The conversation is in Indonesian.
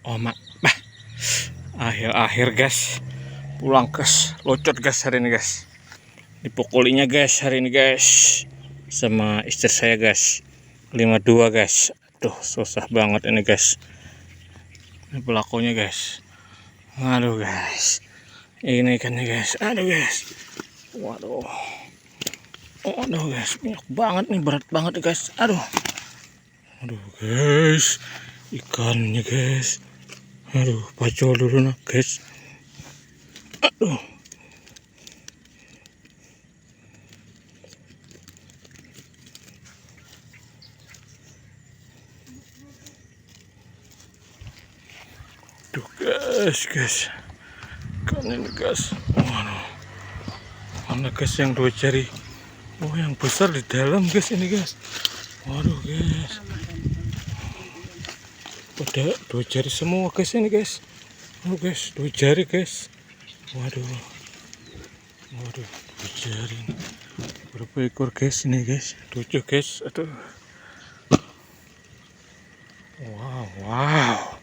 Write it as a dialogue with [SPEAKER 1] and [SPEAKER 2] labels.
[SPEAKER 1] Oh mak, bah, akhir guys, pulang guys, locot guys hari ini guys. Dipukulinya guys hari ini guys, sama istri saya guys, 52 guys. Aduh susah banget ini guys. Ini pelakunya guys. Aduh guys, ini ikannya guys. Aduh guys, waduh, aduh guys, banyak banget nih, berat banget nih guys. Aduh guys, ikannya guys. Aduh, pacol dulu nah guys. Aduh. Tuh guys. Kan ini guys. Waduh. Mana guys yang 2 jari? Oh, yang besar di dalam guys ini guys. Waduh guys. Pada 2 jari semua guys ini guys. Oh guys, 2 jari guys. Waduh. 2 jari. Berapa ekor guys ini guys? 7 guys. Aduh. Wow.